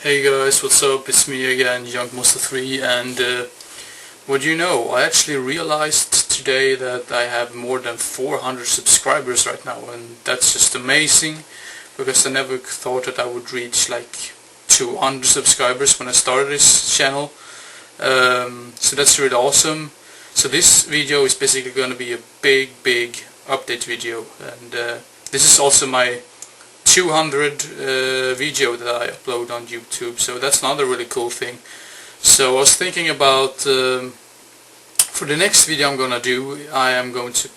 Hey guys, what's up? It's me again, YoungMonster3, and what do you know? I actually realized today that I have more than 400 subscribers right now, and that's just amazing because I never thought that I would reach like 200 subscribers when I started this channel. So that's really awesome. So this video is basically going to be a big update video, and this is also my 200 video that I upload on YouTube, so that's another really cool thing. So I was thinking about for the next video I'm gonna do, I am going to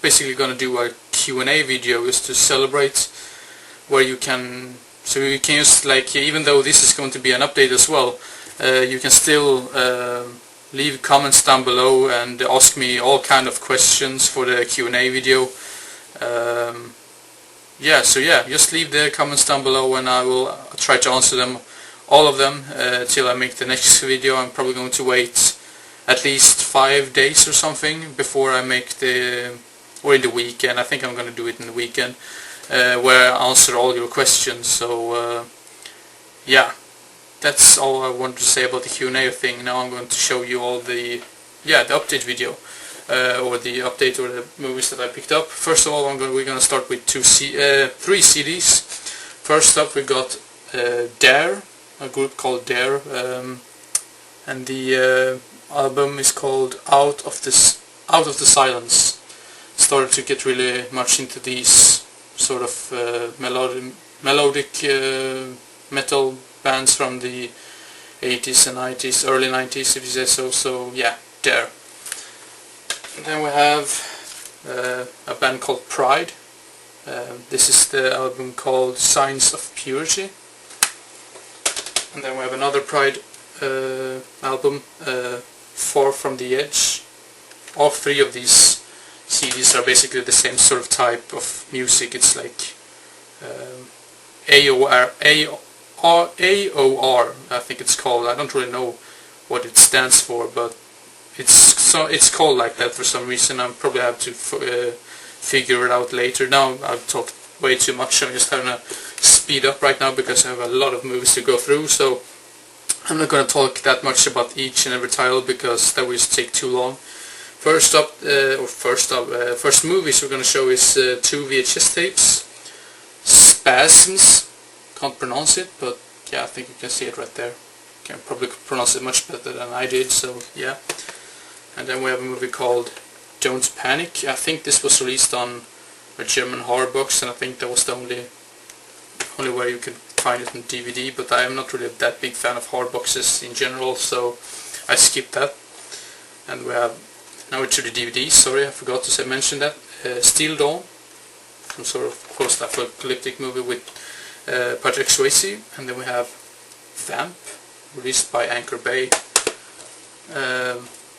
do a Q&A video just to celebrate, where you can just like, even though this is going to be an update as well, you can still leave comments down below and ask me all kind of questions for the Q&A video. Just leave the comments down below and I will try to answer them, all of them, till I make the next video. I'm probably going to wait at least 5 days or something before I make or in the weekend. I think I'm going to do it in the weekend, where I answer all your questions. So that's all I wanted to say about the Q&A thing. Now I'm going to show you all the update video. Or the update or the movies that I picked up. First of all, we're gonna start with three CDs. First up, we got Dare, a group called Dare, and the album is called Out of the Silence. Started to get really much into these sort of melodic metal bands from the 80s and 90s, early 90s, if you say so. So yeah, Dare. Then we have a band called Pride. This is the album called Signs of Purity. And then we have another Pride album, Far From the Edge. All three of these CDs are basically the same sort of type of music. It's like AOR, I think it's called. I don't really know what it stands for, but it's called like that for some reason. I probably have to figure it out later. Now I've talked way too much. I'm just having to speed up right now because I have a lot of movies to go through. So I'm not going to talk that much about each and every title because that will just take too long. First movies we're going to show is 2 VHS tapes. Spasms. Can't pronounce it, but yeah, I think you can see it right there. Can probably pronounce it much better than I did. So yeah. And then we have a movie called Don't Panic. I think this was released on a German horror box, and I think that was the only way you could find it on DVD, but I am not really that big fan of horror boxes in general, so I skipped that. And we have, now to the DVD, sorry I forgot to mention that, Steel Dawn, some sort of post-apocalyptic movie with Patrick Swayze. And then we have Vamp, released by Anchor Bay.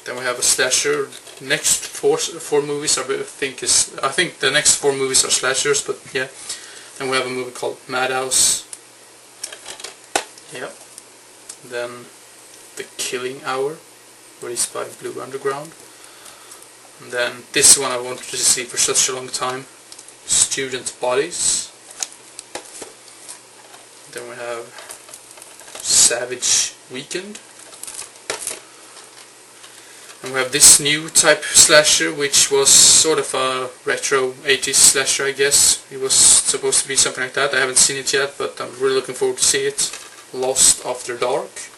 Then we have a slasher. Next four movies I think the next 4 movies are slashers, but yeah. Then we have a movie called Madhouse. Yeah. Then The Killing Hour, released by Blue Underground. And then this one I wanted to see for such a long time, Student Bodies. Then we have Savage Weekend. And we have this new type slasher, which was sort of a retro 80s slasher, I guess. It was supposed to be something like that. I haven't seen it yet, but I'm really looking forward to see it. Lost After Dark.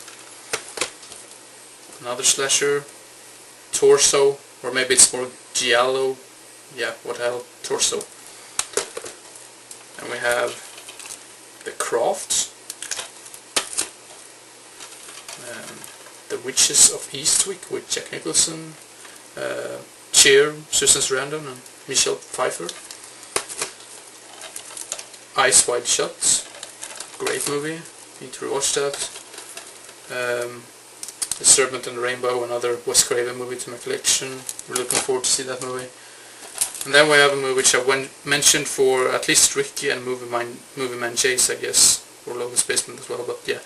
Another slasher. Torso, or maybe it's more giallo. Yeah, what the hell, Torso. And we have The Craft. The Witches of Eastwick with Jack Nicholson, Cheer, Susan Sarandon and Michelle Pfeiffer. Eyes Wide Shut, great movie, need to rewatch that. The Serpent and the Rainbow, another Wes Craven movie to my collection, we're looking forward to see that movie. And then we have a movie which I mentioned for at least Ricky and Movie Man Jace, I guess, or Logan's Basement as well, but yeah.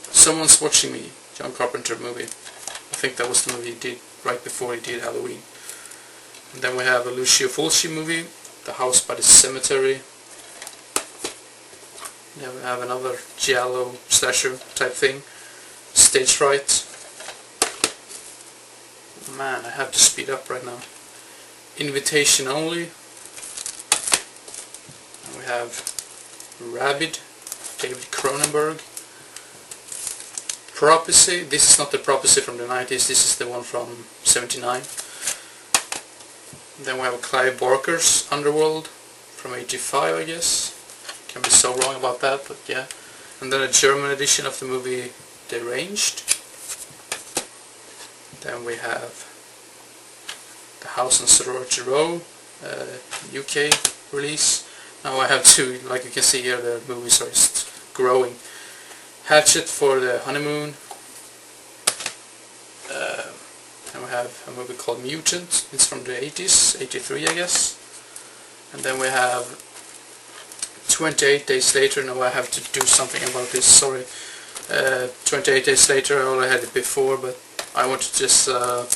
Someone's Watching Me, John Carpenter movie. I think that was the movie he did right before he did Halloween. And then we have a Lucio Fulci movie, The House by the Cemetery. Then we have another giallo slasher type thing. Stage Fright. Man, I have to speed up right now. Invitation Only. And we have Rabid, David Cronenberg. Prophecy. This is not the Prophecy from the 90s, this is the one from 79. Then we have Clive Barker's Underworld from 85, I guess. Can be so wrong about that, but yeah. And then a German edition of the movie Deranged. Then we have The House on Sorority Row, UK release. Now I have two, like you can see here, the movies are just growing. Hatchet for the Honeymoon. And we have a movie called Mutant. It's from the 80s, 83 I guess. And then we have 28 Days Later. Now I have to do something about this, sorry. 28 Days Later, I already had it before, but I wanted to just, I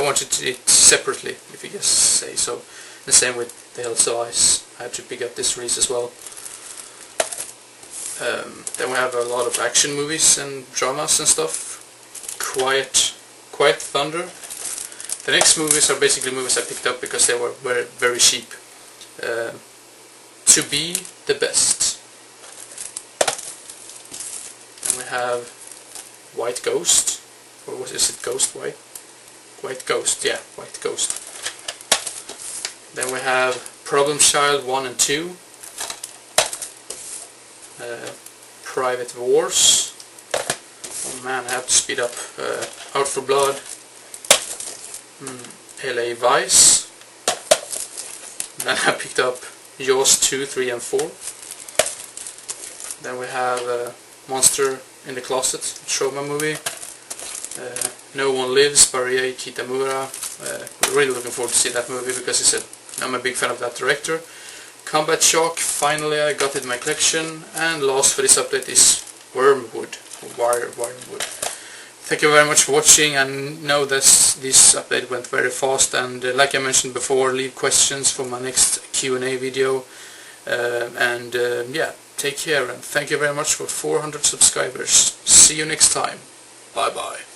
wanted it separately, if you guess say so. The same with The Hills of Ice. I had to pick up this release as well. Then we have a lot of action movies and dramas and stuff. Quiet Thunder. The next movies are basically movies I picked up because they were very cheap. To Be the Best. And we have White Ghost. Or is it Ghost White? White Ghost, yeah, White Ghost. Then we have Problem Child 1 and 2. Private Wars. Oh man, I have to speed up. Out for Blood. LA Vice. Then I picked up Jaws 2, 3 and 4. Then we have Monster in the Closet, Trauma movie. No One Lives by Rie Kitamura. Really looking forward to see that movie because I'm a big fan of that director. Combat Shock, finally I got it in my collection. And last for this update is Wormwood. Wormwood. Thank you very much for watching, and know that this update went very fast, and like I mentioned before, leave questions for my next Q&A video. Yeah, take care and thank you very much for 400 subscribers. See you next time. Bye bye.